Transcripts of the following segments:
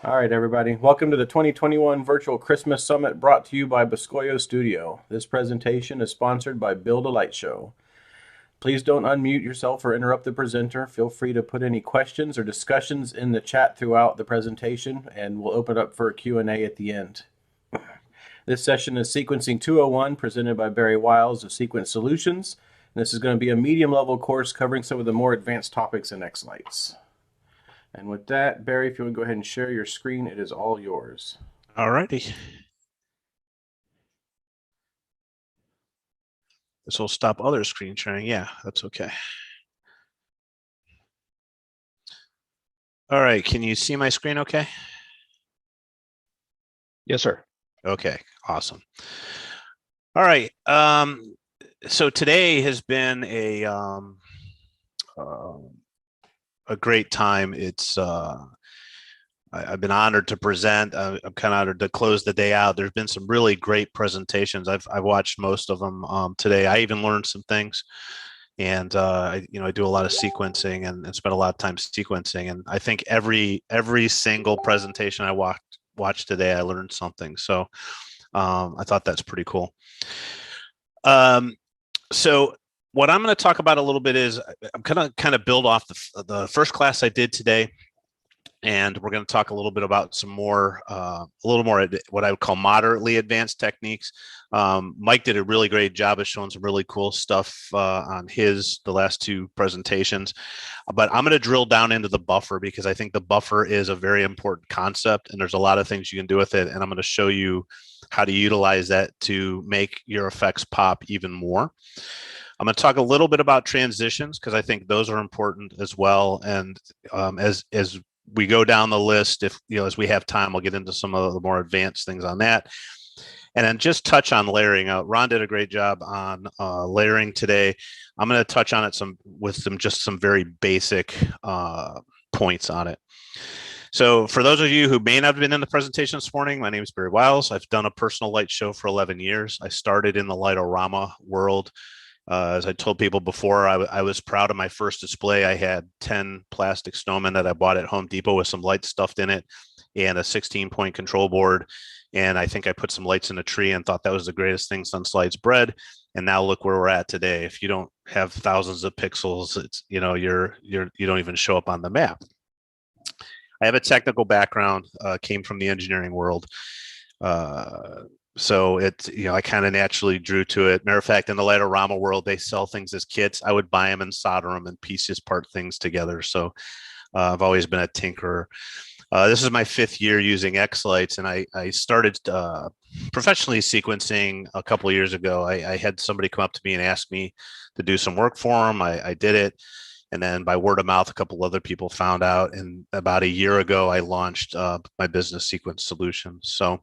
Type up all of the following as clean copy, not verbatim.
All right, everybody. Welcome to the 2021 Virtual Christmas Summit brought to you by Boscoyo Studio. This presentation is sponsored by Build a Light Show. Please don't unmute yourself or interrupt the presenter. Feel free to put any questions or discussions in the chat throughout the presentation, and we'll open it up for a Q&A at the end. This session is Sequencing 201, presented by Barry Wiles of Sequence Solutions. And this is going to be a medium-level course covering some of the more advanced topics in X-Lights. And with that, Barry, if you want to go ahead and share your screen, it is all yours. All righty. This will stop other screen sharing. Yeah, that's okay. All right, can you see my screen okay? Yes, sir. Okay, awesome. All right, so today has been a great time. I've been honored to present. I'm kind of honored to close the day out. There's been some really great presentations. I've watched most of them today. I even learned some things, and I do a lot of sequencing and spend a lot of time sequencing. And I think every single presentation I watched today, I learned something. So I thought that's pretty cool. So what I'm going to talk about a little bit is I'm going to kind of build off the first class I did today. And we're going to talk a little bit about some more, a little more what I would call moderately advanced techniques. Mike did a really great job of showing some really cool stuff on the last two presentations. But I'm going to drill down into the buffer because I think the buffer is a very important concept, and there's a lot of things you can do with it. And I'm going to show you how to utilize that to make your effects pop even more. I'm going to talk a little bit about transitions because I think those are important as well. And as we go down the list, as we have time, I'll get into some of the more advanced things on that. And then just touch on layering. Ron did a great job on layering today. I'm going to touch on it with some very basic points on it. So for those of you who may not have been in the presentation this morning, my name is Barry Wiles. I've done a personal light show for 11 years. I started in the lightorama world. As I told people before, I was proud of my first display. I had 10 plastic snowmen that I bought at Home Depot with some lights stuffed in it and a 16-point control board. And I think I put some lights in a tree and thought that was the greatest thing since sliced bread. And now look where we're at today. If you don't have thousands of pixels, it's you don't even show up on the map. I have a technical background, came from the engineering world. So I kind of naturally drew to it. Matter of fact, in the lightorama world, they sell things as kits. I would buy them and solder them and piece part things together. So I've always been a tinkerer. This is my 5th year using X-Lights, and I started professionally sequencing a couple of years ago. I had somebody come up to me and ask me to do some work for them. I did it. And then by word of mouth, a couple other people found out. And about a year ago, I launched my business Sequence Solutions. So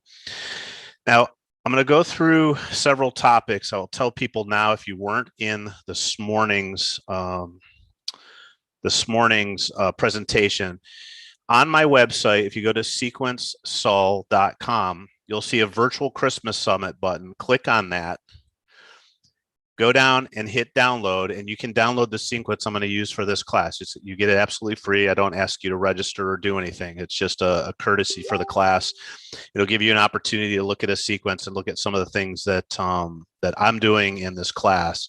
now I'm going to go through several topics. I'll tell people now, if you weren't in this morning's presentation, on my website, if you go to sequencesol.com, you'll see a virtual Christmas summit button. Click on that. Go down and hit download, and you can download the sequence I'm going to use for this class. You get it absolutely free. I don't ask you to register or do anything. It's just a courtesy for the class. It'll give you an opportunity to look at a sequence and look at some of the things that I'm doing in this class.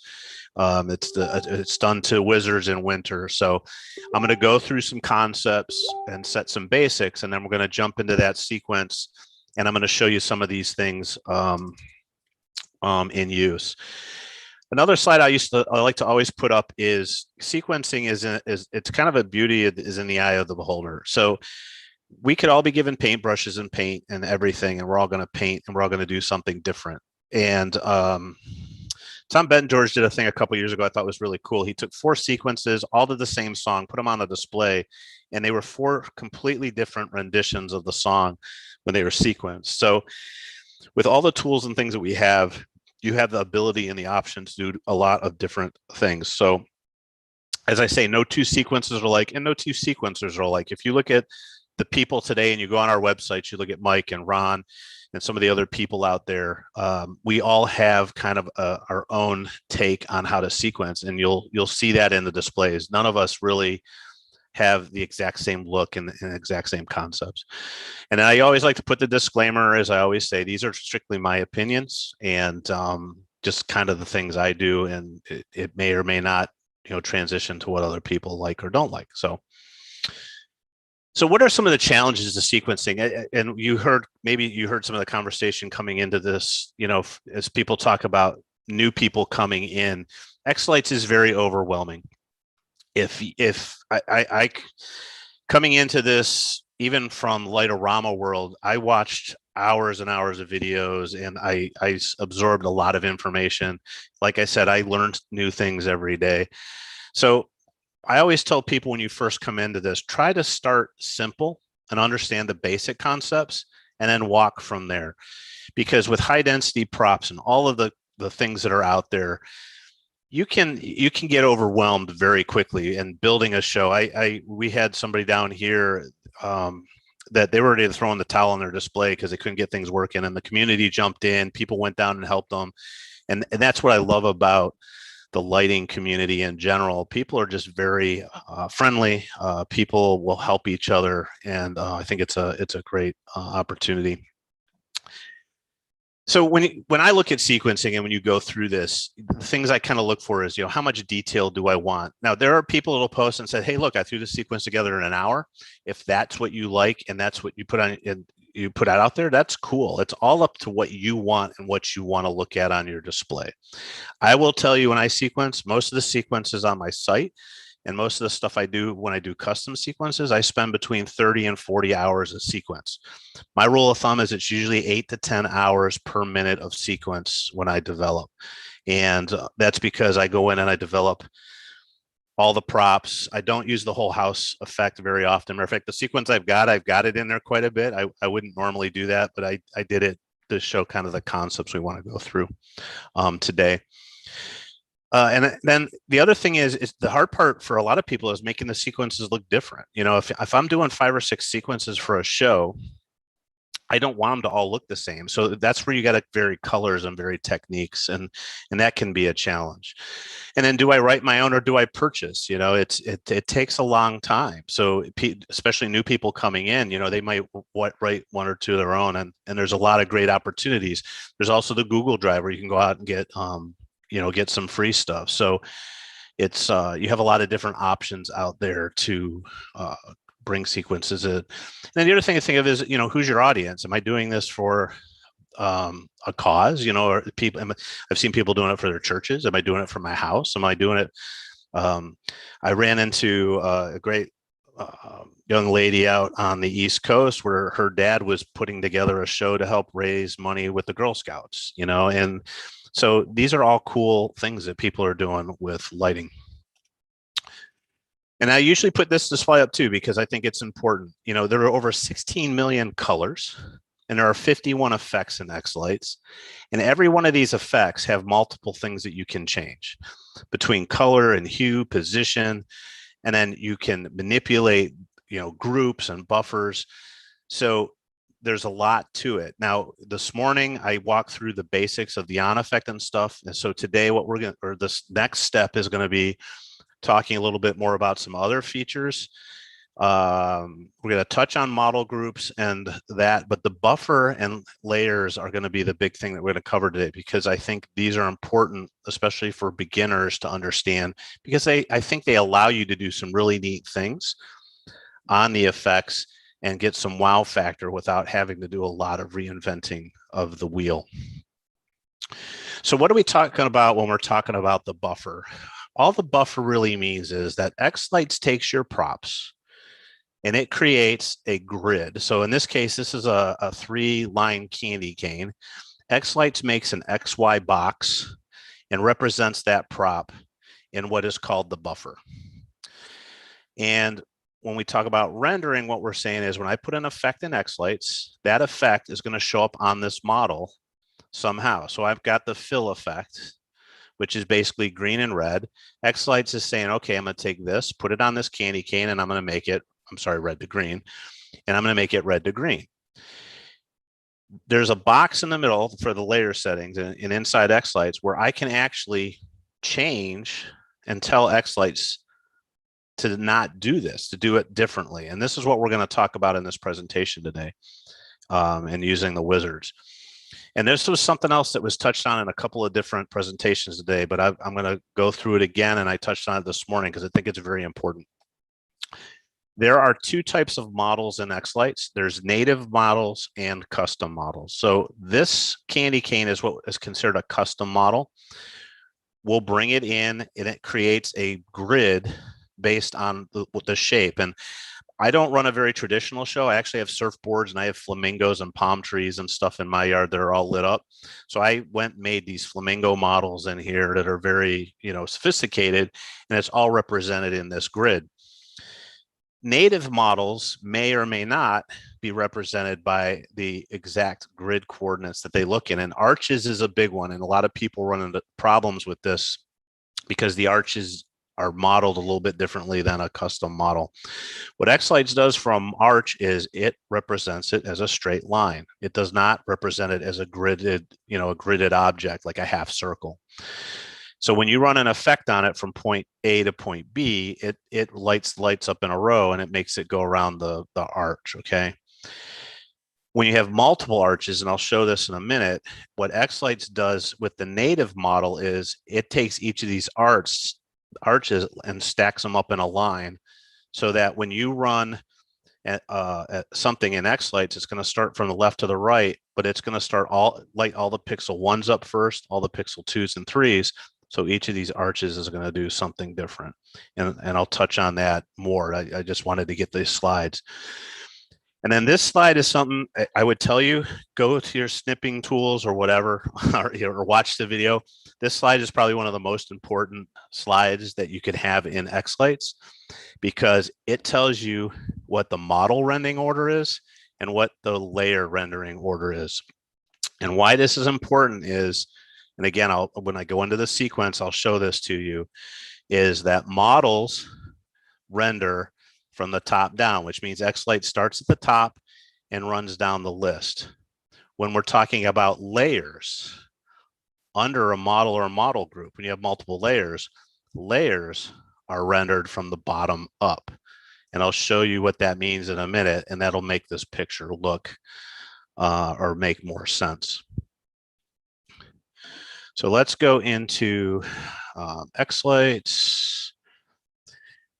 It's done to wizards in winter. So I'm going to go through some concepts and set some basics, and then we're going to jump into that sequence, and I'm going to show you some of these things in use. Another slide I like to always put up is sequencing is it's kind of a beauty is in the eye of the beholder. So we could all be given paintbrushes and paint and everything, and we're all going to paint and we're all going to do something different. And Tom Benton-George did a thing a couple years ago I thought was really cool. He took 4 sequences, all to the same song, put them on the display, and they were 4 completely different renditions of the song when they were sequenced. So with all the tools and things that we have, you have the ability and the option to do a lot of different things. So as I say, no 2 sequences are alike, and no 2 sequencers are alike. If you look at the people today and you go on our website, you look at Mike and Ron and some of the other people out there, we all have kind of our own take on how to sequence, and you'll see that in the displays. None of us really have the exact same look and exact same concepts. And I always like to put the disclaimer, as I always say, these are strictly my opinions and just kind of the things I do, and it may or may not, transition to what other people like or don't like. So what are some of the challenges to sequencing? And maybe you heard some of the conversation coming into this, as people talk about new people coming in, X-Lights is very overwhelming. If I coming into this, even from Lightorama world, I watched hours and hours of videos, and I absorbed a lot of information. Like I said, I learned new things every day. So I always tell people when you first come into this, try to start simple and understand the basic concepts and then walk from there. Because with high density props and all of the things that are out there, you can get overwhelmed very quickly. And building a show, we had somebody down here that they were ready to throw in the towel on their display because they couldn't get things working, and the community jumped in. People went down and helped them, and that's what I love about the lighting community in general. People are just very friendly. People will help each other, and I think it's a great opportunity. So when I look at sequencing and when you go through this, the things I kind of look for is, how much detail do I want? Now, there are people that'll post and say, hey, look, I threw the sequence together in an hour. If that's what you like and that's what you put on and you put out there, that's cool. It's all up to what you want and what you want to look at on your display. I will tell you, when I sequence, most of the sequences on my site and most of the stuff I do when I do custom sequences, I spend between 30 and 40 hours a sequence. My rule of thumb is it's usually 8 to 10 hours per minute of sequence when I develop. And that's because I go in and I develop all the props. I don't use the whole house effect very often. Matter of fact, the sequence I've got it in there quite a bit. I wouldn't normally do that, but I did it to show kind of the concepts we want to go through today. And then the other thing is the hard part for a lot of people is making the sequences look different. If I'm doing 5 or 6 sequences for a show, I don't want them to all look the same. So that's where you got to vary colors and vary techniques, and that can be a challenge. And then, do I write my own or do I purchase? It takes a long time. So especially new people coming in, they might write 1 or 2 of their own, and there's a lot of great opportunities. There's also the Google Drive where you can go out and get some free stuff. So it's you have a lot of different options out there to bring sequences in. And then the other thing to think of is, who's your audience? Am I doing this for a cause, or people? I've seen people doing it for their churches. Am I doing it for my house? Am I doing it? I ran into a great young lady out on the East Coast where her dad was putting together a show to help raise money with the Girl Scouts, and so these are all cool things that people are doing with lighting. And I usually put this display up too, because I think it's important. There are over 16 million colors, and there are 51 effects in X-Lights. And every one of these effects have multiple things that you can change between color and hue, position, and then you can manipulate, groups and buffers. So there's a lot to it. Now, this morning I walked through the basics of the on effect and stuff. And so today this next step is going to be talking a little bit more about some other features. We're going to touch on model groups and that, but the buffer and layers are going to be the big thing that we're going to cover today, because I think these are important, especially for beginners to understand, because I think they allow you to do some really neat things on the effects and get some wow factor without having to do a lot of reinventing of the wheel. So what are we talking about when we're talking about the buffer? All the buffer really means is that X-Lights takes your props and it creates a grid. So in this case, this is a 3-line candy cane. X-Lights makes an XY box and represents that prop in what is called the buffer. And when we talk about rendering, what we're saying is when I put an effect in X-Lights, that effect is going to show up on this model somehow. So I've got the fill effect, which is basically green and red. X-Lights is saying, okay, I'm going to take this, put it on this candy cane, and I'm going to make it, red to green, and I'm going to make it red to green. There's a box in the middle for the layer settings and inside X-Lights where I can actually change and tell X-Lights to not do this, to do it differently. And this is what we're going to talk about in this presentation today, and using the wizards. And this was something else that was touched on in a couple of different presentations today, but I'm going to go through it again. And I touched on it this morning because I think it's very important. There are two types of models in X-Lights. There's native models and custom models. So this candy cane is what is considered a custom model. We'll bring it in and it creates a grid based on the shape. And I don't run a very traditional show. I actually have surfboards and I have flamingos and palm trees and stuff in my yard that are all lit up. So I went and made these flamingo models in here that are very, sophisticated, and it's all represented in this grid. Native models may or may not be represented by the exact grid coordinates that they look in. And arches is a big one. And a lot of people run into problems with this because the arches are modeled a little bit differently than a custom model. What X-Lights does from arch is it represents it as a straight line. It does not represent it as a gridded, a gridded object like a half circle. So when you run an effect on it from point A to point B, it lights up in a row and it makes it go around the arch, okay? When you have multiple arches, and I'll show this in a minute, what X-Lights does with the native model is it takes each of these arches and stacks them up in a line so that when you run at something in X-Lights, it's going to start from the left to the right, but it's going to light all the pixel 1s up first, all the pixel 2s and 3s. So each of these arches is going to do something different. And I'll touch on that more. I just wanted to get these slides. And then this slide is something I would tell you, go to your snipping tools or whatever, or watch the video. This slide is probably one of the most important slides that you could have in X-Lights because it tells you what the model rendering order is and what the layer rendering order is. And why this is important is, and again, when I go into the sequence, I'll show this to you, is that models render from the top down, which means X-Light starts at the top and runs down the list. When we're talking about layers under a model or a model group, when you have multiple layers, layers are rendered from the bottom up. And I'll show you what that means in a minute, and that'll make this picture look or make more sense. So let's go into X-Lights.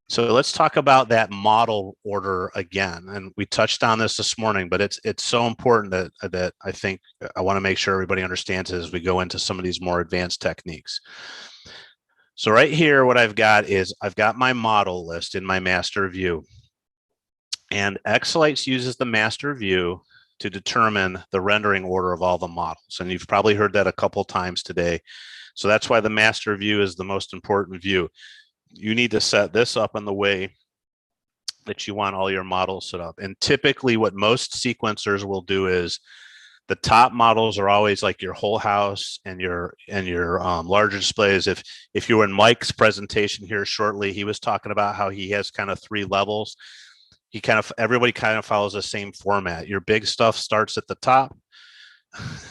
So let's talk about that model order again. And we touched on this morning, but it's so important that I think I want to make sure everybody understands as we go into some of these more advanced techniques. So right here, what I've got is I've got my model list in my master view. And X-Lights uses the master view to determine the rendering order of all the models. And you've probably heard that a couple times today. So that's why the master view is the most important view. You need to set this up in the way that you want all your models set up. And typically what most sequencers will do is the top models are always like your whole house and your larger displays. If you were in Mike's presentation here shortly, he was talking about how he has kind of 3 levels. Everybody kind of follows the same format. Your big stuff starts at the top,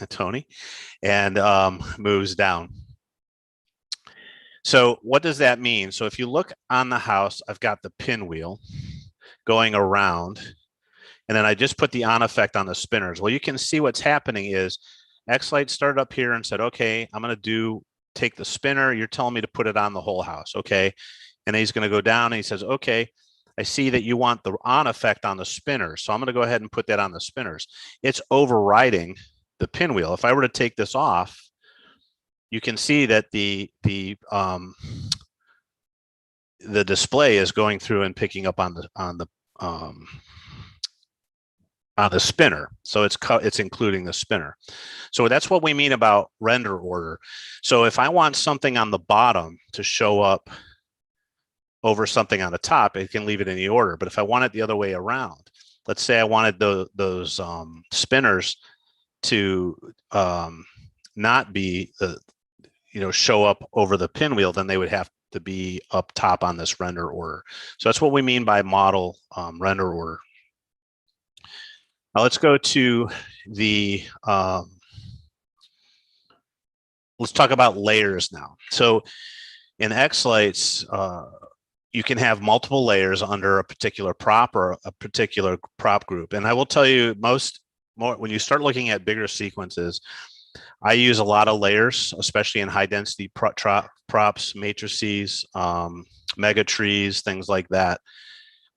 Tony, and moves down. So what does that mean? So if you look on the house, I've got the pinwheel going around, and then I just put the on effect on the spinners. Well, you can see what's happening is X-Light started up here and said, okay, I'm going to take the spinner. You're telling me to put it on the whole house. Okay. And he's going to go down and he says, okay, I see that you want the on effect on the spinners. So I'm going to go ahead and put that on the spinners. It's overriding the pinwheel. If I were to take this off, you can see that the display is going through and picking up on the spinner. So it's including the spinner. So that's what we mean about render order. So if I want something on the bottom to show up over something on the top, it can leave it in the order. But if I want it the other way around, let's say I wanted those spinners to not be show up over the pinwheel, then they would have to be up top on this render order. So that's what we mean by model render order. Now let's go to the let's talk about layers now. So in X-Lights, you can have multiple layers under a particular prop or a particular prop group. And I will tell you, when you start looking at bigger sequences, I use a lot of layers, especially in high density props, matrices, mega trees, things like that.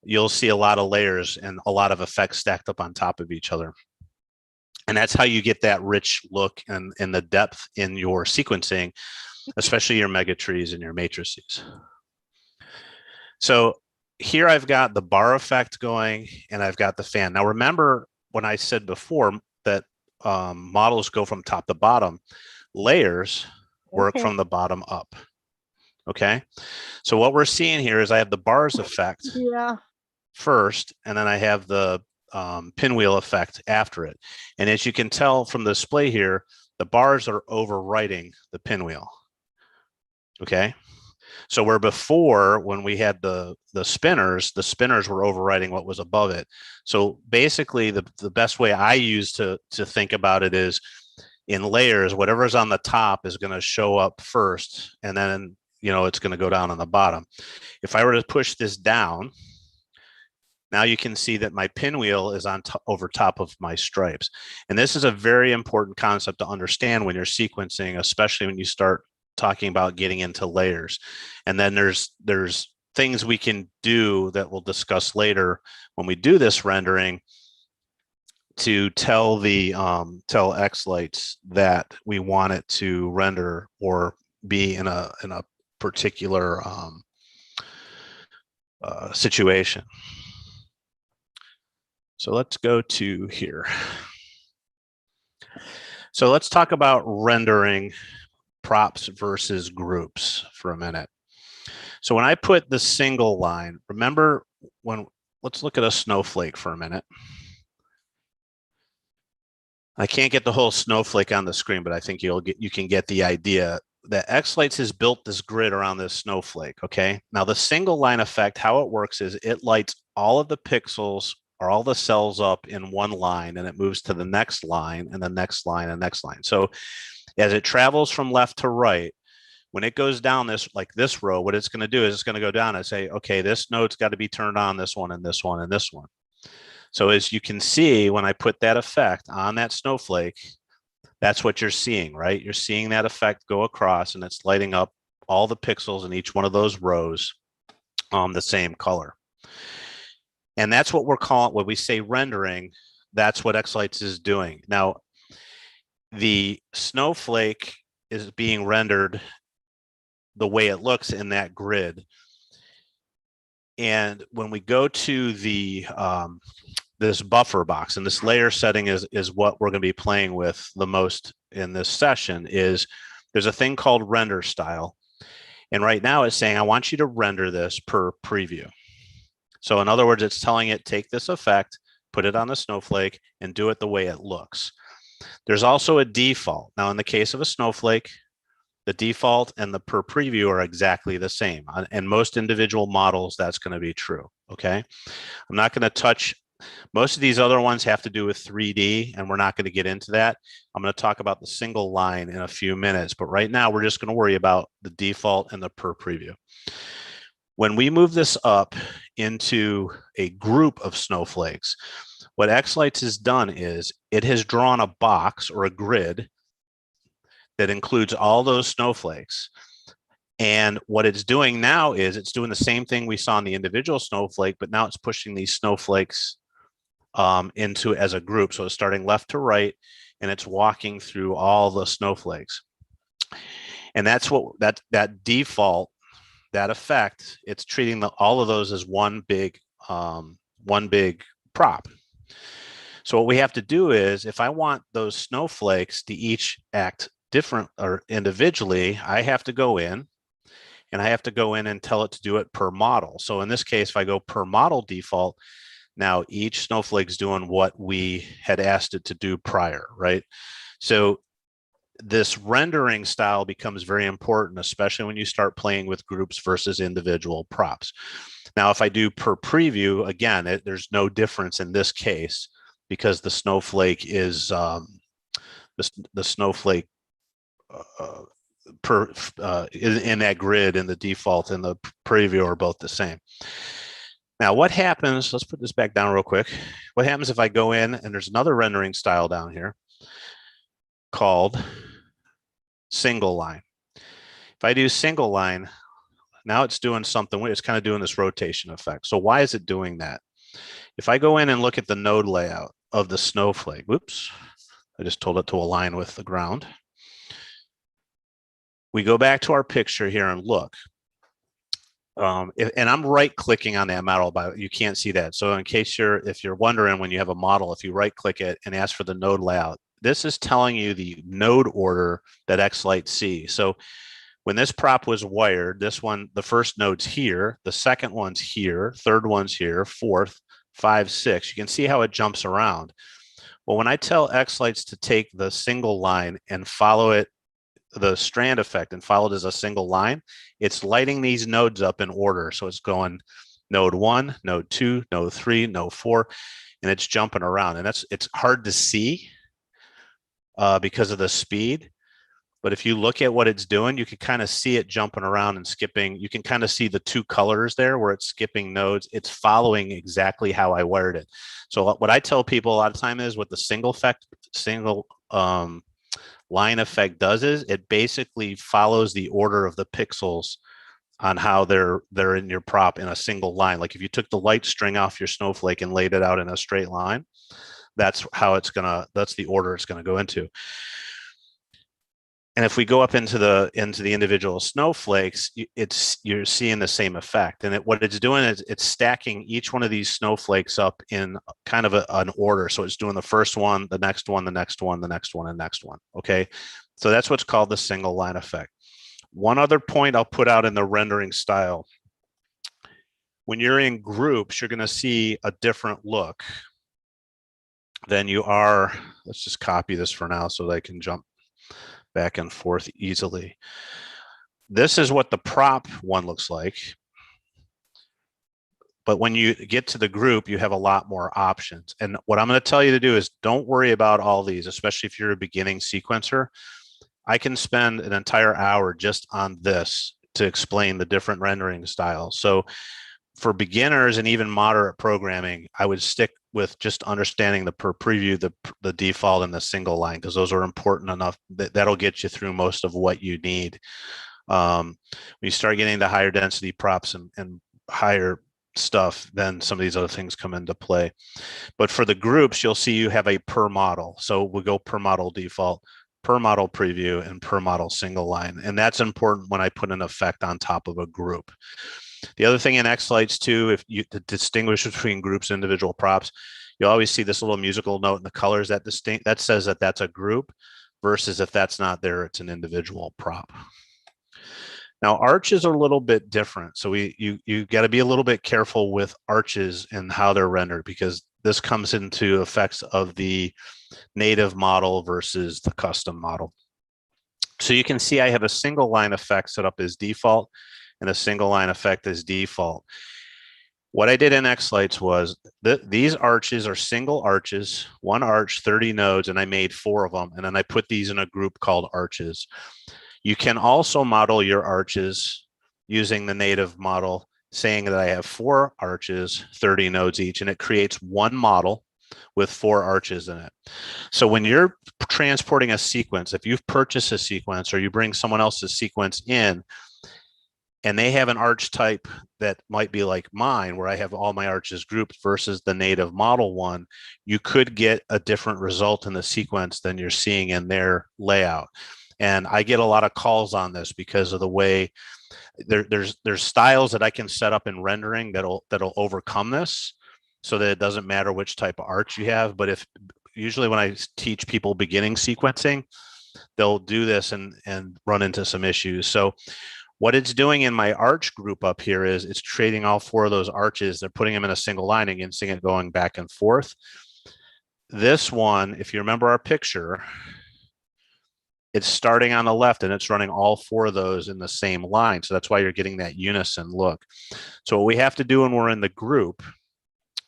You'll see a lot of layers and a lot of effects stacked up on top of each other. And that's how you get that rich look and the depth in your sequencing, especially your mega trees and your matrices. So here I've got the bar effect going and I've got the fan. Now remember when I said before that models go from top to bottom, layers work from the bottom up. Okay. So what we're seeing here is I have the bars effect first, and then I have the pinwheel effect after it. And as you can tell from the display here, the bars are overwriting the pinwheel. Okay. So where before, when we had the spinners were overwriting what was above it. So basically the best way I use to think about it is in layers, whatever's on the top is going to show up first, and then, it's going to go down on the bottom. If I were to push this down, now you can see that my pinwheel is over top of my stripes. And this is a very important concept to understand when you're sequencing, especially when you start talking about getting into layers. And then there's things we can do that we'll discuss later when we do this rendering to tell the tell X-Lights that we want it to render or be in a particular situation. So let's go to here. So let's talk about rendering props versus groups for a minute. So when I put the single line, remember let's look at a snowflake for a minute. I can't get the whole snowflake on the screen, but I think you can get the idea that X-Lights has built this grid around this snowflake. Okay. Now the single line effect, how it works is it lights all of the pixels or all the cells up in one line, and it moves to the next line and the next line and next line. So as it travels from left to right, when it goes down this row, what it's going to do is it's going to go down and say, okay, this node's got to be turned on, this one and this one and this one. So as you can see, when I put that effect on that snowflake, that's what you're seeing, right? You're seeing that effect go across, and it's lighting up all the pixels in each one of those rows the same color. And that's what we're calling, when we say rendering, that's what X-Lights is doing. Now, the snowflake is being rendered the way it looks in that grid. And when we go to the this buffer box, and this layer setting is what we're going to be playing with the most in this session, is there's a thing called render style. And right now it's saying, I want you to render this per preview. So in other words, it's telling it, take this effect, put it on the snowflake, and do it the way it looks. There's also a default. Now, in the case of a snowflake, the default and the per preview are exactly the same. And most individual models, that's going to be true. Okay. I'm not going to touch, most of these other ones have to do with 3D, and we're not going to get into that. I'm going to talk about the single line in a few minutes, but right now we're just going to worry about the default and the per preview. When we move this up into a group of snowflakes, what X-Lights has done is it has drawn a box or a grid that includes all those snowflakes. And what it's doing now is it's doing the same thing we saw in the individual snowflake, but now it's pushing these snowflakes into as a group. So it's starting left to right, and it's walking through all the snowflakes. And that's what that default, that effect, it's treating all of those as one big prop. So what we have to do is, if I want those snowflakes to each act different or individually, I have to go in and tell it to do it per model. So in this case, if I go per model default, now each snowflake's doing what we had asked it to do prior, right? So this rendering style becomes very important, especially when you start playing with groups versus individual props. Now, if I do per preview, again, there's no difference in this case because the snowflake is the snowflake in that grid, in the default and the preview are both the same. Now, what happens, let's put this back down real quick. What happens if I go in and there's another rendering style down here called single line? If I do single line, now it's doing something, it's kind of doing this rotation effect. So why is it doing that? If I go in and look at the node layout of the snowflake, whoops, I just told it to align with the ground. We go back to our picture here and look. And I'm right clicking on that model, but you can't see that. So in case if you're wondering, when you have a model, if you right click it and ask for the node layout, this is telling you the node order that Xlight sees. So when this prop was wired, this one, the first node's here, the second one's here, third one's here, fourth, 5, 6. You can see how it jumps around. Well, when I tell Xlights to take the single line and follow it, the strand effect, and follow it as a single line, it's lighting these nodes up in order. So it's going node 1, node 2, node 3, node 4, and it's jumping around. And it's hard to see because of the speed. But if you look at what it's doing, you can kind of see it jumping around and skipping. You can kind of see the two colors there where it's skipping nodes. It's following exactly how I wired it. So what I tell people a lot of time is what the single line effect does is it basically follows the order of the pixels on how they're in your prop in a single line. Like if you took the light string off your snowflake and laid it out in a straight line, that's the order it's gonna go into. And if we go up into the individual snowflakes, you're seeing the same effect. And what it's doing is it's stacking each one of these snowflakes up in kind of an order. So it's doing the first one, the next one, the next one, the next one, and next one. Okay, so that's what's called the single line effect. One other point I'll put out in the rendering style: when you're in groups, you're going to see a different look than you are. Let's just copy this for now so that I can jump back and forth easily. This is what the prop one looks like. But when you get to the group, you have a lot more options. And what I'm going to tell you to do is don't worry about all these, especially if you're a beginning sequencer. I can spend an entire hour just on this to explain the different rendering styles. So for beginners and even moderate programming, I would stick with just understanding the per preview, the default, and the single line, because those are important enough that'll get you through most of what you need. When you start getting to higher density props and higher stuff, then some of these other things come into play. But for the groups, you'll see you have a per model. So we'll go per model default, per model preview, and per model single line. And that's important when I put an effect on top of a group. The other thing in Xlights too, if you to distinguish between groups and individual props, you always see this little musical note in the colors that says that that's a group, versus if that's not there, it's an individual prop. Now arches are a little bit different. So you got to be a little bit careful with arches and how they're rendered, because this comes into effects of the native model versus the custom model. So you can see I have a single line effect set up as default and a single line effect as default. What I did in Xlights was these arches are single arches, one arch, 30 nodes, and I made 4 of them. And then I put these in a group called arches. You can also model your arches using the native model, saying that I have 4 arches, 30 nodes each, and it creates one model with 4 arches in it. So when you're transporting a sequence, if you've purchased a sequence or you bring someone else's sequence in, and they have an arch type that might be like mine, where I have all my arches grouped, versus the native model one, you could get a different result in the sequence than you're seeing in their layout. And I get a lot of calls on this because of the way there's styles that I can set up in rendering that'll overcome this, so that it doesn't matter which type of arch you have. But if usually when I teach people beginning sequencing, they'll do this and run into some issues. So what it's doing in my arch group up here is it's trading all 4 of those arches. They're putting them in a single line and seeing it going back and forth. This one, if you remember our picture, it's starting on the left and it's running all 4 of those in the same line. So that's why you're getting that unison look. So what we have to do when we're in the group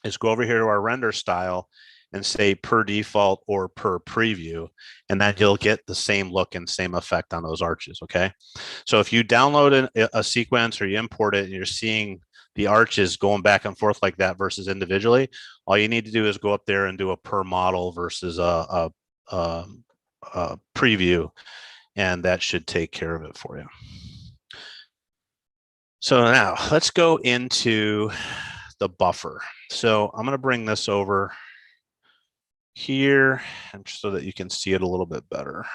is go over here to our render style and say per default or per preview, and then you'll get the same look and same effect on those arches, okay? So if you download a sequence or you import it and you're seeing the arches going back and forth like that versus individually, all you need to do is go up there and do a per model versus a preview, and that should take care of it for you. So now let's go into the buffer. So I'm going to bring this over here and so that you can see it a little bit better.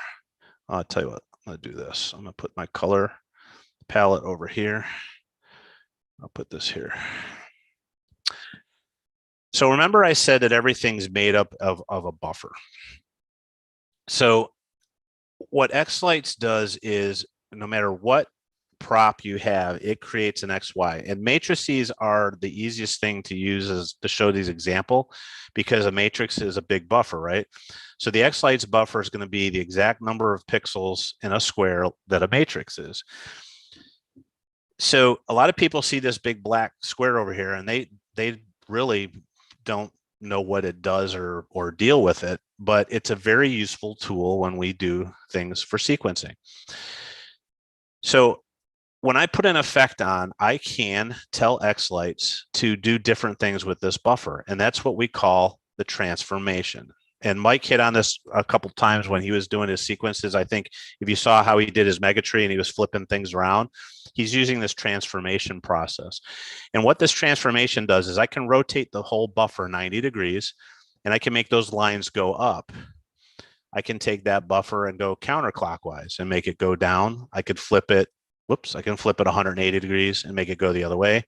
I'll tell you what, I'm going to do this. I'm going to put my color palette over here. I'll put this here. So remember I said that everything's made up of a buffer. So what Xlights does is no matter what prop you have, it creates an XY. And matrices are the easiest thing to use as to show these example because a matrix is a big buffer, right? So the Xlights buffer is going to be the exact number of pixels in a square that a matrix is. So a lot of people see this big black square over here and they really don't know what it does or deal with it, but it's a very useful tool when we do things for sequencing. So when I put an effect on, I can tell Xlights to do different things with this buffer, and that's what we call the transformation. And Mike hit on this a couple times when he was doing his sequences. I think if you saw how he did his megatree and he was flipping things around, he's using this transformation process. And what this transformation does is I can rotate the whole buffer 90 degrees and I can make those lines go up. I can take that buffer and go counterclockwise and make it go down. I could flip it. Whoops, I can flip it 180 degrees and make it go the other way.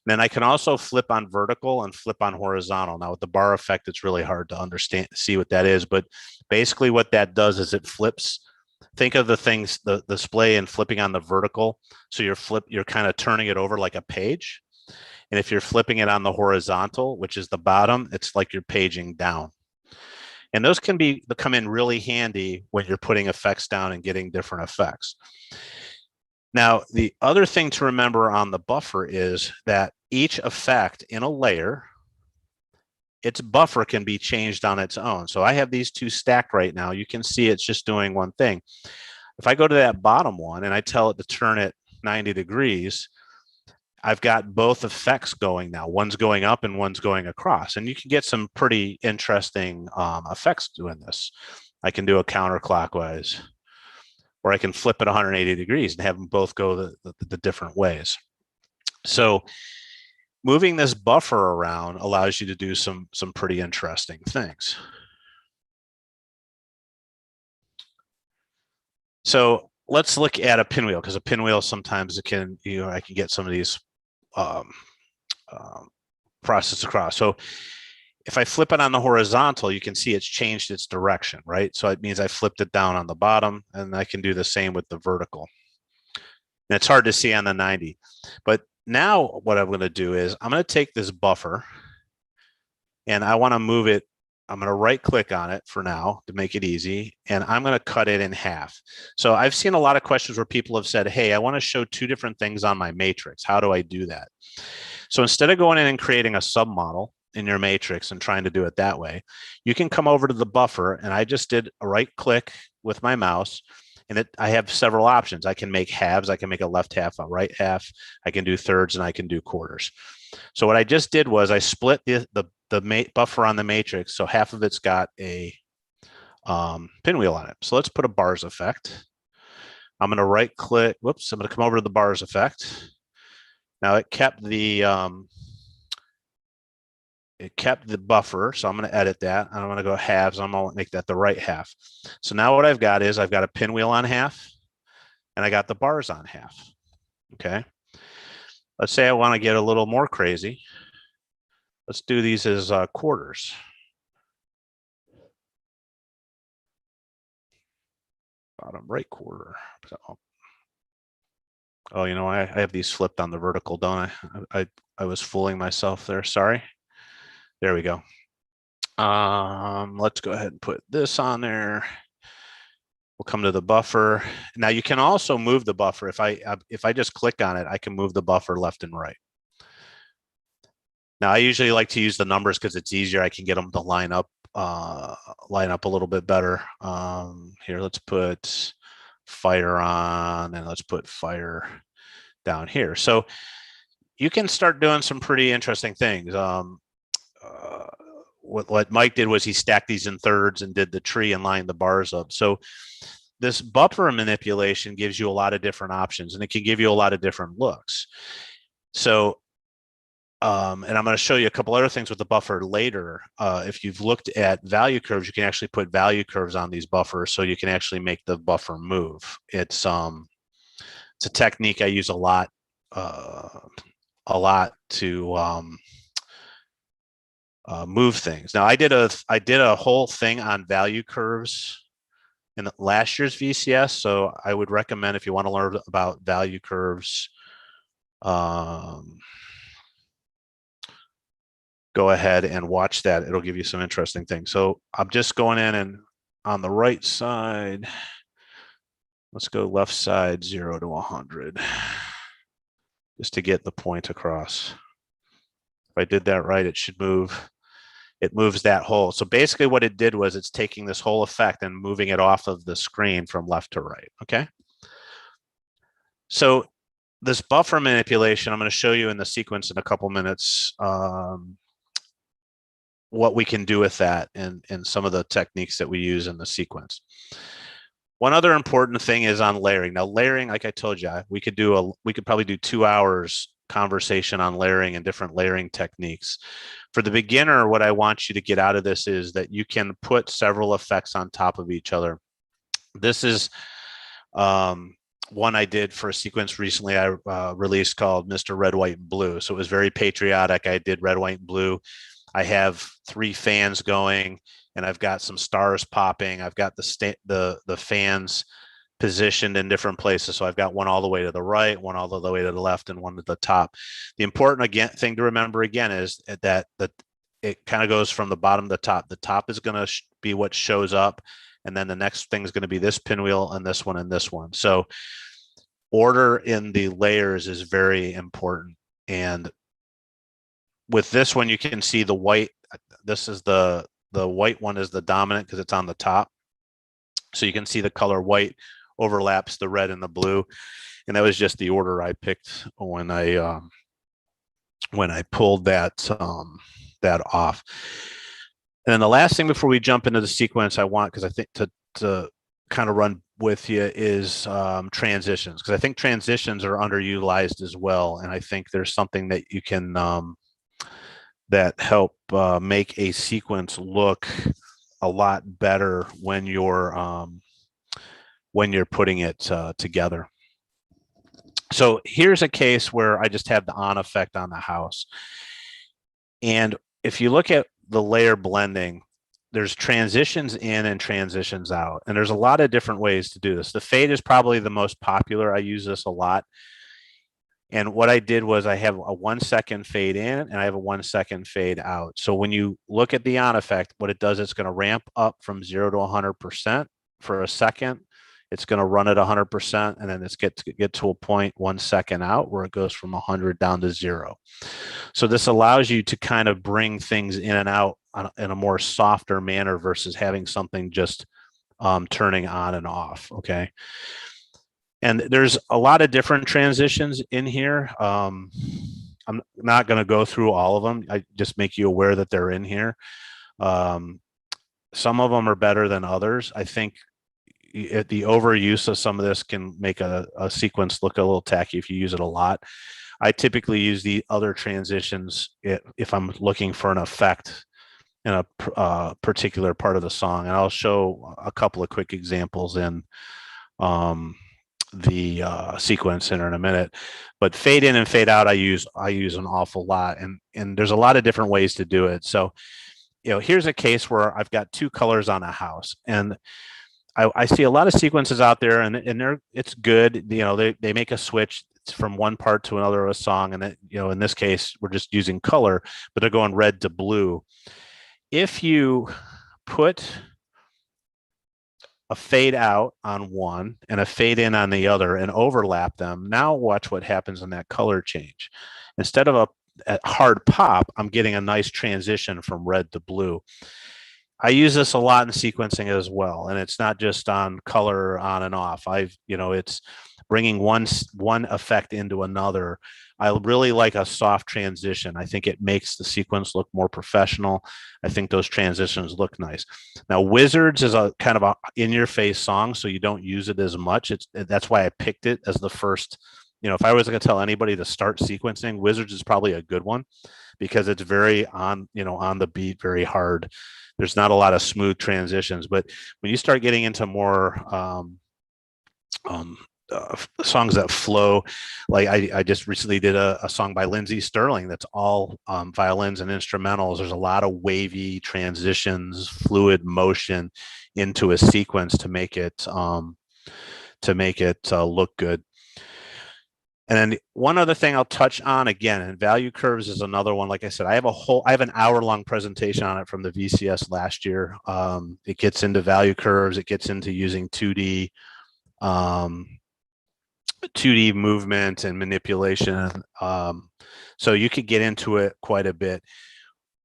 Then I can also flip on vertical and flip on horizontal. Now with the bar effect, it's really hard to understand, see what that is, but basically what that does is it flips. Think of the things, the display and flipping on the vertical. So you're kind of turning it over like a page. And if you're flipping it on the horizontal, which is the bottom, it's like you're paging down. And those can come in really handy when you're putting effects down and getting different effects. Now, the other thing to remember on the buffer is that each effect in a layer, its buffer can be changed on its own. So I have these two stacked right now. You can see it's just doing one thing. If I go to that bottom one and I tell it to turn it 90 degrees, I've got both effects going now. One's going up and one's going across. And you can get some pretty interesting effects doing this. I can do a counterclockwise, or I can flip it 180 degrees and have them both go the different ways. So moving this buffer around allows you to do some pretty interesting things. So let's look at a pinwheel, because a pinwheel sometimes it can, I can get some of these process across. So if I flip it on the horizontal, you can see it's changed its direction, right? So it means I flipped it down on the bottom, and I can do the same with the vertical. And it's hard to see on the 90. But now what I'm going to do is I'm going to take this buffer and I want to move it. I'm going to right click on it for now to make it easy. And I'm going to cut it in half. So I've seen a lot of questions where people have said, hey, I want to show two different things on my matrix. How do I do that? So instead of going in and creating a submodel in your matrix and trying to do it that way, you can come over to the buffer, and I just did a right click with my mouse, and I have several options. I can make halves. I can make a left half, a right half. I can do thirds, and I can do quarters. So what I just did was I split the buffer on the matrix, so half of it's got a pinwheel on it. So let's put a bars effect. I'm going to right click. Whoops, I'm going to come over to the bars effect. Now it kept the buffer, so I'm going to edit that. I'm going to go halves. I'm going to make that the right half. So now what I've got is I've got a pinwheel on half, and I got the bars on half. Okay. Let's say I want to get a little more crazy. Let's do these as quarters. Bottom right quarter. Oh, I have these flipped on the vertical, don't I? I was fooling myself there. Sorry. There we go. Let's go ahead and put this on there. We'll come to the buffer. Now you can also move the buffer. If I just click on it, I can move the buffer left and right. Now I usually like to use the numbers because it's easier. I can get them to line up a little bit better. Here, let's put fire on, and let's put fire down here. So you can start doing some pretty interesting things. What Mike did was he stacked these in thirds and did the tree and lined the bars up. So this buffer manipulation gives you a lot of different options, and it can give you a lot of different looks. So and I'm going to show you a couple other things with the buffer later. If you've looked at value curves, you can actually put value curves on these buffers, so you can actually make the buffer move. It's a technique I use a lot to move things. Now, I did a whole thing on value curves in last year's VCS, so I would recommend if you want to learn about value curves, go ahead and watch that. It'll give you some interesting things. So I'm just going in, and on the right side, let's go left side 0 to 100, just to get the point across. If I did that right, it should move. It moves that whole. So basically what it did was it's taking this whole effect and moving it off of the screen from left to right, okay? So this buffer manipulation, I'm going to show you in the sequence in a couple minutes what we can do with that and some of the techniques that we use in the sequence. One other important thing is on layering. Now, layering, like I told you, we could probably do 2 hours conversation on layering and different layering techniques. For the beginner, what I want you to get out of this is that you can put several effects on top of each other. This is one I did for a sequence recently I released called Mr. Red, White, and Blue. So it was very patriotic. I did red, white, and blue. I have 3 fans going, and I've got some stars popping. I've got the fans positioned in different places. So I've got one all the way to the right, one all the way to the left, and one to the top. The important thing to remember again is that it kind of goes from the bottom to the top. The top is going to be what shows up, and then the next thing is going to be this pinwheel and this one and this one. So order in the layers is very important. And with this one, you can see the white. This is the white one is the dominant because it's on the top. So you can see the color white overlaps the red and the blue. And that was just the order I picked when I pulled that off. And then the last thing before we jump into the sequence I want, because I think to kind of run with you, is transitions, because I think transitions are underutilized as well. And I think there's something that you can that help make a sequence look a lot better when you're putting it together. So here's a case where I just have the on effect on the house. And if you look at the layer blending, there's transitions in and transitions out. And there's a lot of different ways to do this. The fade is probably the most popular. I use this a lot. And what I did was I have a 1 second fade in and I have a 1 second fade out. So when you look at the on effect, what it does, it's going to ramp up from 0 to 100% for a second. It's going to run at 100%, and then it's get to a point 1 second out where it goes from 100 down to 0. So this allows you to kind of bring things in and out in a more softer manner versus having something just turning on and off. Okay. And there's a lot of different transitions in here. I'm not going to go through all of them. I just make you aware that they're in here. Some of them are better than others. I think the overuse of some of this can make a sequence look a little tacky if you use it a lot. I typically use the other transitions if I'm looking for an effect in a particular part of the song. And I'll show a couple of quick examples in the sequence in a minute. But fade in and fade out I use an awful lot, and there's a lot of different ways to do it. So here's a case where I've got 2 colors on a house, and I see a lot of sequences out there, and it's good. They make a switch from one part to another of a song, and in this case we're just using color, but they're going red to blue. If you put a fade out on one and a fade in on the other and overlap them, now watch what happens in that color change. Instead of at hard pop, I'm getting a nice transition from red to blue. I use this a lot in sequencing as well, and it's not just on color on and off. It's bringing one effect into another. I really like a soft transition. I think it makes the sequence look more professional. I think those transitions look nice. Now, Wizards is a kind of a in-your-face song, so you don't use it as much. That's why I picked it as the first. If I was going to tell anybody to start sequencing, Wizards is probably a good one because it's very on the beat, very hard. There's not a lot of smooth transitions, but when you start getting into more songs that flow, like I just recently did a song by Lindsey Sterling that's all violins and instrumentals. There's a lot of wavy transitions, fluid motion into a sequence to make it look good. And then one other thing I'll touch on again, and value curves is another one. Like I said, I have an hour-long presentation on it from the VCS last year. It gets into value curves. It gets into using 2D movement and manipulation. So you could get into it quite a bit.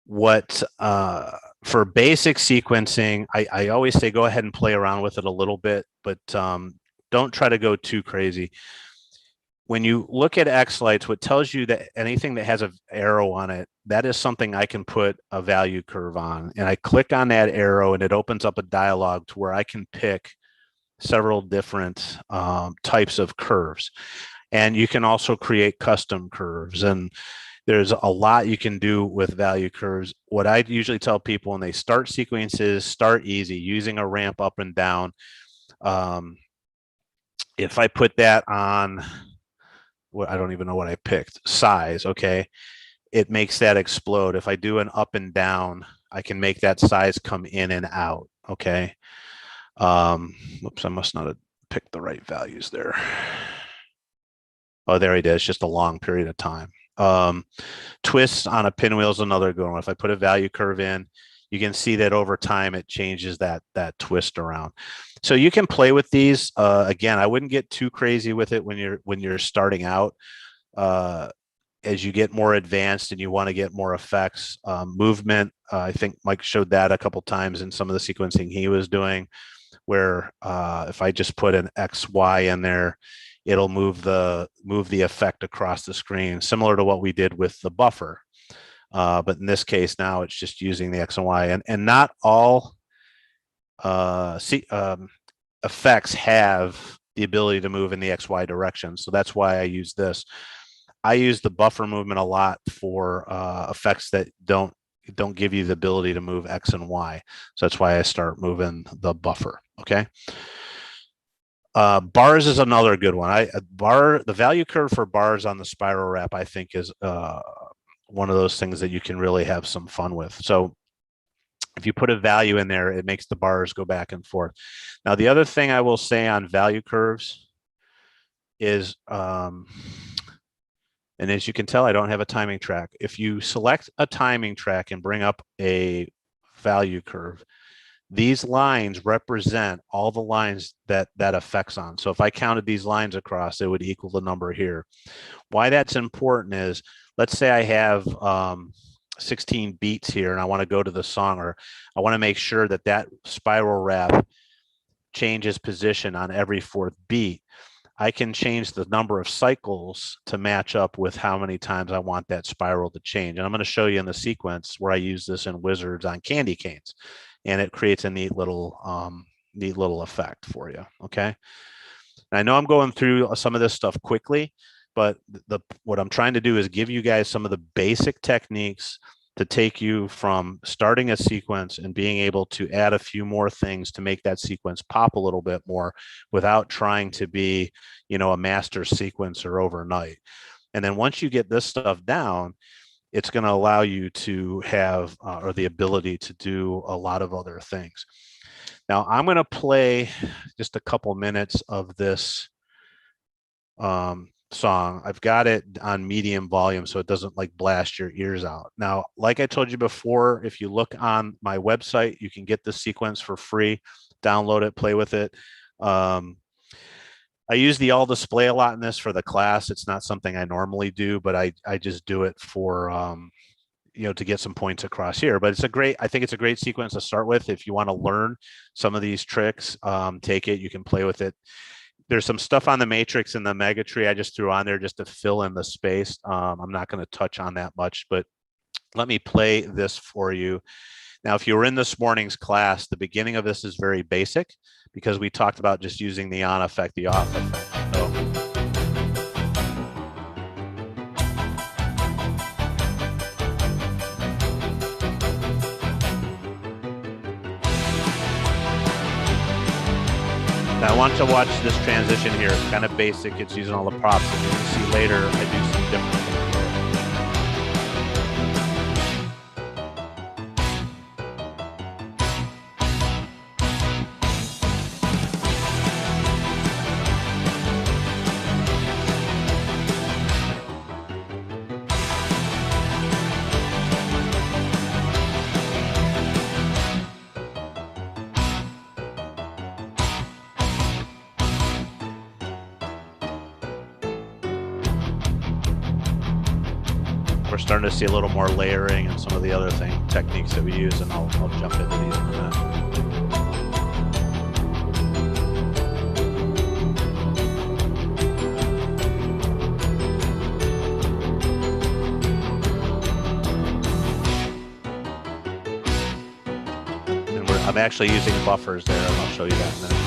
For basic sequencing, I always say go ahead and play around with it a little bit, but don't try to go too crazy. When you look at X lights, what tells you that anything that has an arrow on it, that is something I can put a value curve on. And I click on that arrow and it opens up a dialog to where I can pick several different types of curves. And you can also create custom curves. And there's a lot you can do with value curves. What I usually tell people when they start sequences, start easy, using a ramp up and down. If I put that on, I don't even know what I picked, size, okay, it makes that explode. If I do an up and down, I can make that size come in and out, okay. Whoops, I must not have picked the right values there. Oh, there it is, just a long period of time. Twists on a pinwheel is another good one. If I put a value curve in, you can see that over time it changes that twist around. So you can play with these. Again, I wouldn't get too crazy with it when you're starting out. As you get more advanced and you want to get more effects, movement. I think Mike showed that a couple times in some of the sequencing he was doing, where if I just put an XY in there, it'll move the effect across the screen, similar to what we did with the buffer. But in this case, now it's just using the X and Y, and not all effects have the ability to move in the XY direction. So that's why I use this. I use the buffer movement a lot for effects that don't give you the ability to move X and Y. So that's why I start moving the buffer. Okay. Bars is another good one. The value curve for bars on the spiral wrap, I think, is one of those things that you can really have some fun with. So if you put a value in there, it makes the bars go back and forth. Now, the other thing I will say on value curves is, and as you can tell, I don't have a timing track. If you select a timing track and bring up a value curve, these lines represent all the lines that affects on. So if I counted these lines across, it would equal the number here. Why that's important is, let's say I have 16 beats here and I want to go to the song, or I want to make sure that spiral wrap changes position on every fourth beat. I can change the number of cycles to match up with how many times I want that spiral to change. And I'm going to show you in the sequence where I use this in Wizards on candy canes, and it creates a neat little effect for you. Okay. And I know I'm going through some of this stuff quickly, but what I'm trying to do is give you guys some of the basic techniques to take you from starting a sequence and being able to add a few more things to make that sequence pop a little bit more without trying to be, a master sequencer overnight. And then once you get this stuff down, it's going to allow you to have or the ability to do a lot of other things. Now, I'm going to play just a couple minutes of this song. I've got it on medium volume so it doesn't like blast your ears out. Now, like I told you before, if you look on my website, you can get the sequence for free, download it, play with it. I use the all display a lot in this for the class. It's not something I normally do, but I just do it for to get some points across here. But I think it's a great sequence to start with. If you want to learn some of these tricks, take it. You can play with it. There's some stuff on the matrix and the mega tree I just threw on there just to fill in the space. I'm not going to touch on that much, but let me play this for you. Now, if you were in this morning's class, the beginning of this is very basic because we talked about just using the on effect, the off effect. So, now I want to watch this transition here. It's kind of basic. It's using all the props. And you can see later I do some different things. We're starting to see a little more layering and some of the other techniques that we use, and I'll jump into these in a minute. I'm actually using buffers there, and I'll show you that in a minute.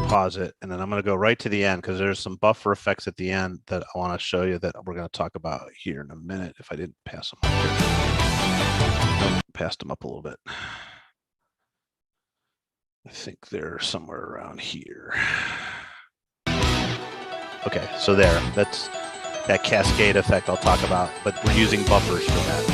Pause it, and then I'm going to go right to the end because there's some buffer effects at the end that I want to show you that we're going to talk about here in a minute. If I didn't pass them up here. Nope, passed them up a little bit. I think they're somewhere around here. Okay, so that's that cascade effect I'll talk about, but we're using buffers for that.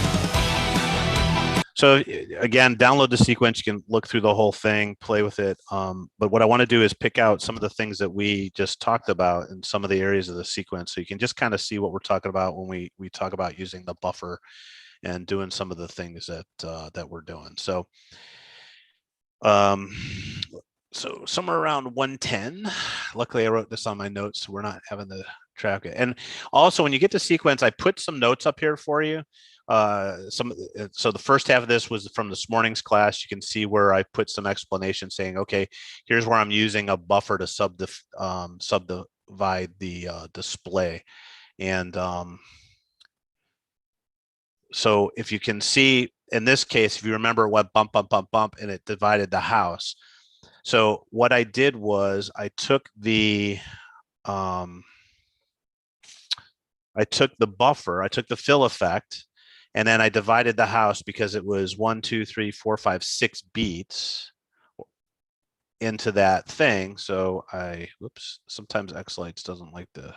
So again, download the sequence. You can look through the whole thing, play with it. But what I want to do is pick out some of the things that we just talked about in some of the areas of the sequence. So you can just kind of see what we're talking about when we talk about using the buffer and doing some of the things that we're doing. So, so somewhere around 110. Luckily, I wrote this on my notes, so we're not having to track it. And also, when you get to sequence, I put some notes up here for you. So the first half of this was from this morning's class. You can see where I put some explanation saying, okay, here's where I'm using a buffer to subdivide the display. And so if you can see in this case, if you remember, it went bump, bump, bump, bump, and it divided the house. So what I did was I took the buffer, I took the fill effect, and then I divided the house because it was 1, 2, 3, 4, 5, 6 beats into that thing. So sometimes Xlights doesn't like the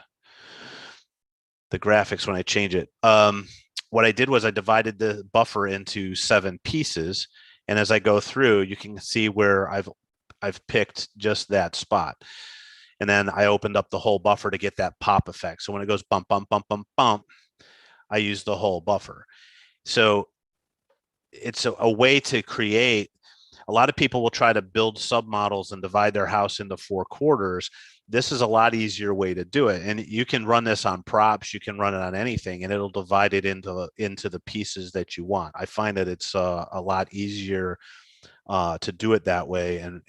graphics when I change it. What I did was I divided the buffer into 7 pieces. And as I go through, you can see where I've picked just that spot. And then I opened up the whole buffer to get that pop effect. So when it goes bump, bump, bump, bump, bump, I use the whole buffer. So it's a way to create. A lot of people will try to build submodels and divide their house into 4 quarters. This is a lot easier way to do it. And you can run this on props. You can run it on anything, and it'll divide it into the pieces that you want. I find that it's a lot easier to do it that way and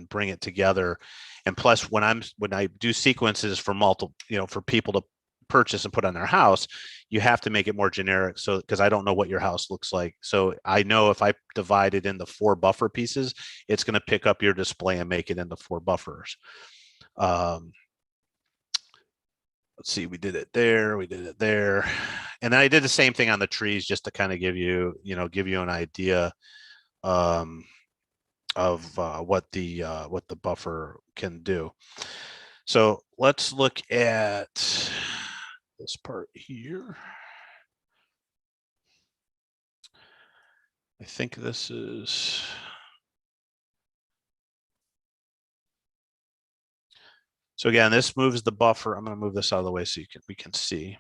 bring it together. And plus, when I do sequences for multiple, for people to purchase and put on their house, you have to make it more generic. So, because I don't know what your house looks like. So I know if I divide it into 4 buffer pieces, it's going to pick up your display and make it into 4 buffers. Let's see, we did it there, we did it there. And then I did the same thing on the trees just to kind of give you an idea of what the buffer can do. So let's look at this part here. I think this is. So again, this moves the buffer. I'm going to move this out of the way so we can see.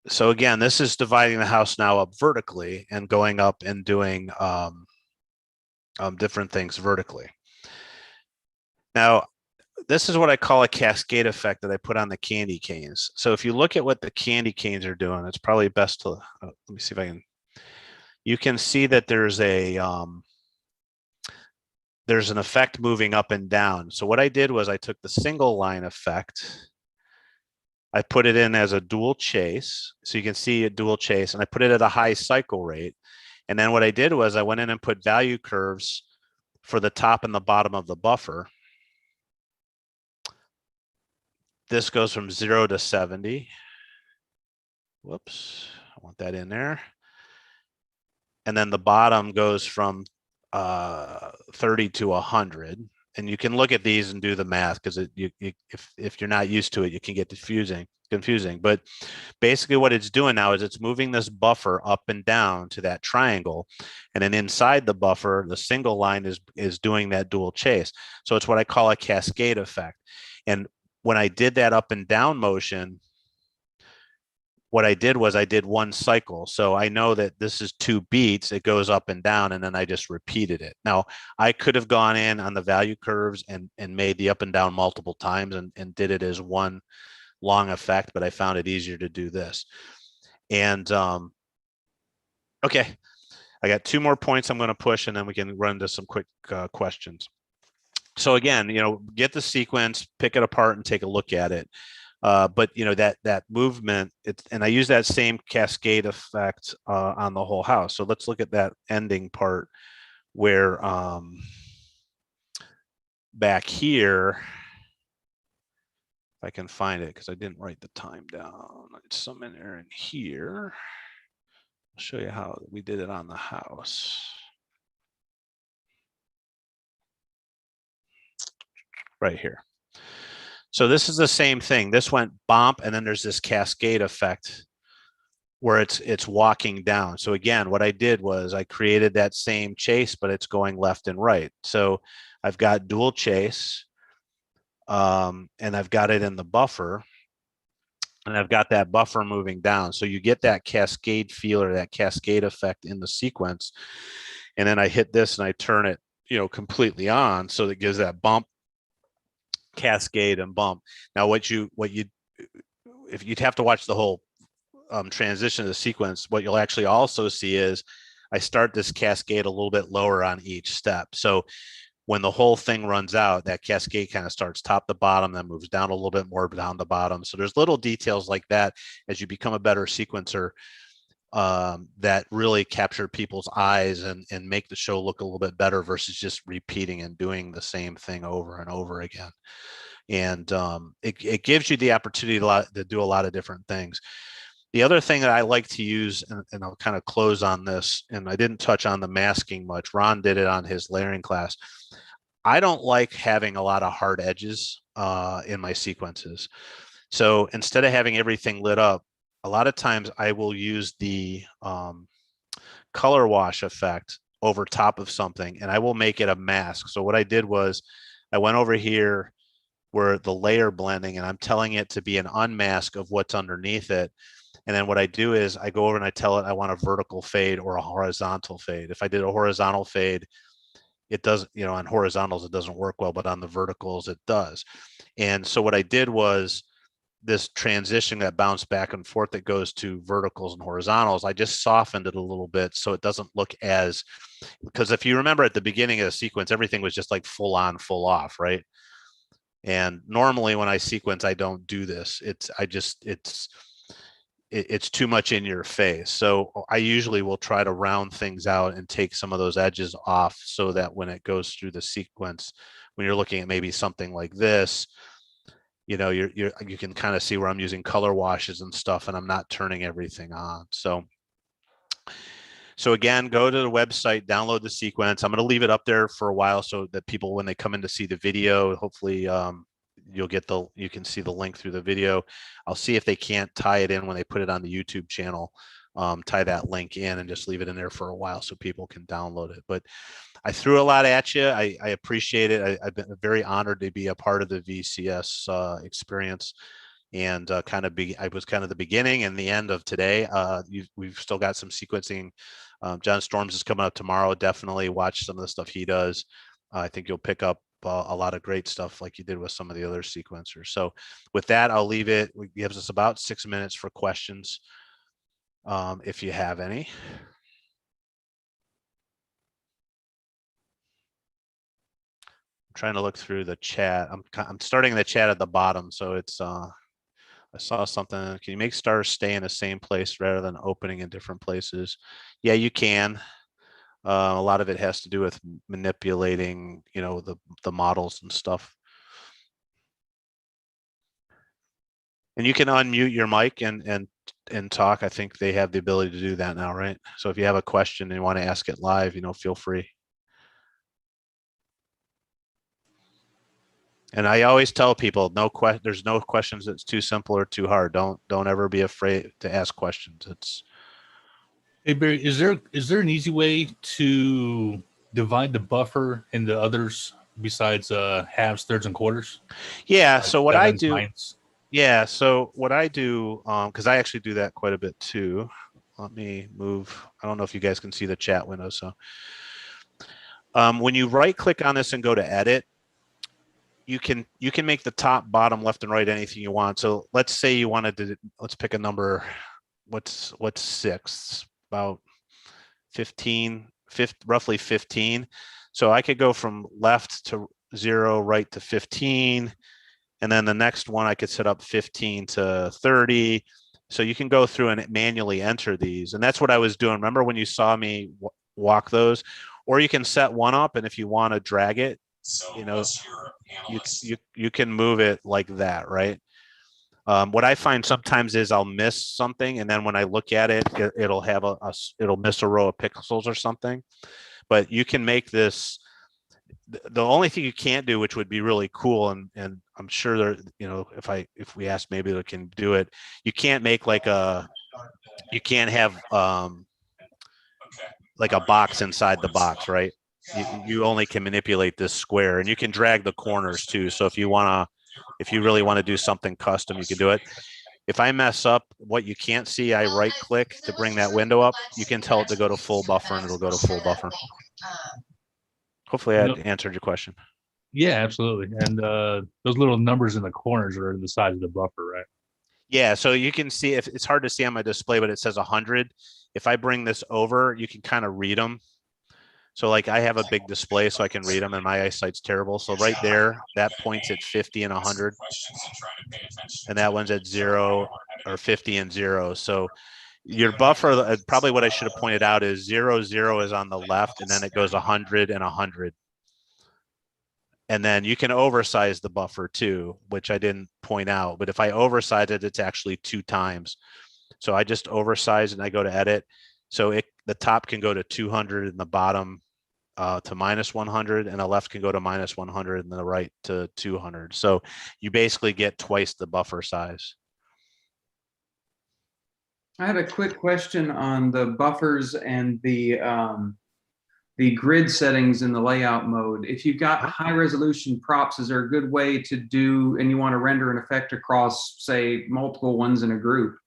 So again, this is dividing the house now up vertically and going up and doing different things vertically. Now, this is what I call a cascade effect that I put on the candy canes. So if you look at what the candy canes are doing, it's probably best to, let me see if I can, you can see that there's an effect moving up and down. So what I did was I took the single line effect, I put it in as a dual chase. So you can see a dual chase, and I put it at a high cycle rate. And then what I did was I went in and put value curves for the top and the bottom of the buffer. This goes from 0 to 70. Whoops, I want that in there. And then the bottom goes from 30 to 100. And you can look at these and do the math, because if you're not used to it, you can get confusing. But basically what it's doing now is it's moving this buffer up and down to that triangle. And then inside the buffer, the single line is doing that dual chase. So it's what I call a cascade effect. And when I did that up and down motion, what I did was I did one cycle. So I know that this is 2 beats, it goes up and down, and then I just repeated it. Now, I could have gone in on the value curves and made the up and down multiple times and did it as one long effect, but I found it easier to do this. And okay, I got 2 more points I'm going to push, and then we can run to some quick questions. So again, get the sequence, pick it apart, and take a look at it. But that movement, and I use that same cascade effect on the whole house. So let's look at that ending part where back here, if I can find it, because I didn't write the time down. It's somewhere in here. I'll show you how we did it on the house. Right here. So this is the same thing. This went bump, and then there's this cascade effect where it's walking down. So again, what I did was I created that same chase, but it's going left and right. So I've got dual chase, and I've got it in the buffer, and I've got that buffer moving down. So you get that cascade feel or that cascade effect in the sequence. And then I hit this and I turn it, completely on. So that gives that bump, cascade, and bump. Now, if you'd have to watch the whole transition of the sequence, what you'll actually also see is I start this cascade a little bit lower on each step. So when the whole thing runs out, that cascade kind of starts top to bottom, then moves down a little bit more down the bottom. So there's little details like that as you become a better sequencer that really capture people's eyes and make the show look a little bit better versus just repeating and doing the same thing over and over again. And it gives you the opportunity to do a lot of different things. The other thing that I like to use, and I'll kind of close on this, and I didn't touch on the masking much. Ron did it on his layering class. I don't like having a lot of hard edges in my sequences. So instead of having everything lit up, a lot of times I will use the color wash effect over top of something, and I will make it a mask. So what I did was I went over here where the layer blending, and I'm telling it to be an unmask of what's underneath it. And then what I do is I go over and I tell it I want a vertical fade or a horizontal fade. If I did a horizontal fade, it doesn't, on horizontals, it doesn't work well, but on the verticals, it does. And so what I did was this transition that bounced back and forth that goes to verticals and horizontals, I just softened it a little bit so it doesn't look as, because if you remember at the beginning of the sequence, everything was just like full on, full off, right? And normally when I sequence, I don't do this. It's too much in your face. So I usually will try to round things out and take some of those edges off so that when it goes through the sequence, when you're looking at maybe something like this, you can kind of see where I'm using color washes and stuff, and I'm not turning everything on. So again, go to the website, download the sequence. I'm going to leave it up there for a while so that people, when they come in to see the video, hopefully you can see the link through the video. I'll see if they can't tie it in when they put it on the YouTube channel, tie that link in and just leave it in there for a while so people can download it. But I threw a lot at you. I appreciate it. I've been very honored to be a part of the VCS experience. And I was kind of the beginning and the end of today. We've still got some sequencing. John Storms is coming up tomorrow. Definitely watch some of the stuff he does. I think you'll pick up a lot of great stuff like you did with some of the other sequencers. So with that, I'll leave it. It gives us about 6 minutes for questions, if you have any. I'm trying to look through the chat. I'm starting the chat at the bottom, so it's I saw something. Can you make stars stay in the same place rather than opening in different places? Yeah, you can. A lot of it has to do with manipulating, the models and stuff. And you can unmute your mic and talk. I think they have the ability to do that now, right? So if you have a question and you want to ask it live, feel free. And I always tell people, there's no questions that's too simple or too hard. Don't ever be afraid to ask questions. Hey Barry, is there an easy way to divide the buffer into others besides halves, thirds, and quarters? Yeah. Like So what I sevens, do, ninths? yeah. So what I do, because I actually do that quite a bit too. Let me move. I don't know if you guys can see the chat window. So when you right click on this and go to edit, you can make the top, bottom, left, and right anything you want. So let's say you wanted to, let's pick a number. What's 6? About 15, roughly 15. So I could go from left to 0, right to 15. And then the next one I could set up 15 to 30. So you can go through and manually enter these. And that's what I was doing. Remember when you saw me walk those? Or you can set one up, and if you want to drag it, you can move it like that, right? What I find sometimes is I'll miss something, and then when I look at it, it'll have it'll miss a row of pixels or something. But you can make this. The only thing you can't do, which would be really cool, and I'm sure there, if we ask, maybe they can do it. You can't make you can't have like a box inside the box, right? You only can manipulate this square, and you can drag the corners too. So if you really want to do something custom, you can do it. If I mess up what you can't see, I right click to bring that window up. You can tell it to go to full buffer, and it'll go to full buffer. Hopefully I answered your question. Yeah, absolutely. And those little numbers in the corners are the size of the buffer, right? Yeah, so you can see, if it's hard to see on my display, but it says 100. If I bring this over, you can kind of read them. So like I have a big display so I can read them, and my eyesight's terrible. So right there, that points at 50 and 100. And that one's at 0 or 50 and 0. So your buffer, probably what I should have pointed out is 0, 0 is on the left, and then it goes 100 and 100. And then you can oversize the buffer too, which I didn't point out. But if I oversize it, it's actually 2 times. So I just oversize and I go to edit. So the top can go to 200 and the bottom to -100, and the left can go to -100 and the right to 200. So you basically get twice the buffer size. I had a quick question on the buffers and the grid settings in the layout mode. If you've got high resolution props, is there a good way to do, and you want to render an effect across, say, multiple ones in a group?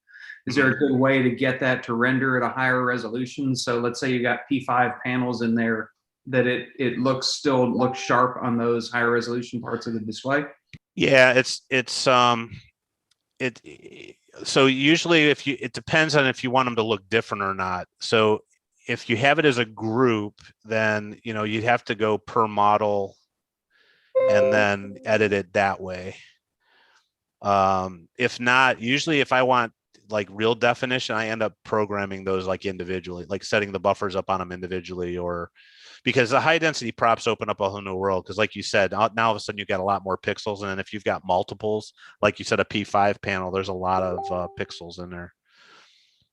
Is there a good way to get that to render at a higher resolution? So let's say you got P5 panels in there, that it still looks sharp on those higher resolution parts of the display? Yeah, so usually it depends on if you want them to look different or not. So if you have it as a group, then you'd have to go per model. and then edit it that way. If not, usually if I want like real definition, I end up programming those like individually, like setting the buffers up on them individually, or because the high density props open up a whole new world. Because like you said, now all of a sudden you've got a lot more pixels. And then if you've got multiples, like you said, a P5 panel, there's a lot of pixels in there.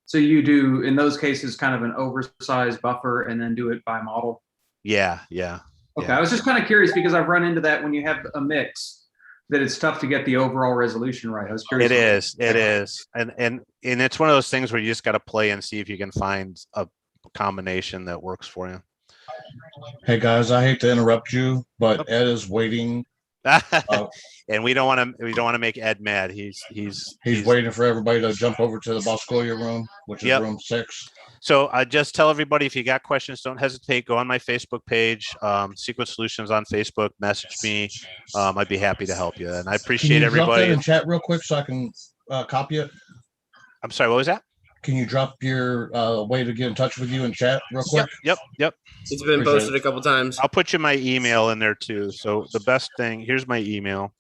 So you do, in those cases, kind of an oversized buffer and then do it by model? Yeah. Okay, Yeah. I was just kind of curious because I've run into that when you have a mix, that it's tough to get the overall resolution right. I was curious. It is. And it's one of those things where you just got to play and see if you can find a combination that works for you. Hey guys, I hate to interrupt you, but Ed is waiting. And we don't want to make Ed mad. He's waiting for everybody to jump over to the Boscolia room, which is room 6. So I just tell everybody, if you got questions, don't hesitate. Go on my Facebook page, Sequence Solutions on Facebook. Message me. I'd be happy to help you. And I appreciate everybody. Drop that in chat real quick so I can copy it? I'm sorry, what was that? Can you drop your way to get in touch with you in chat real quick? Yep. It's been posted a couple times. I'll put you my email in there too. So the best thing, here's my email.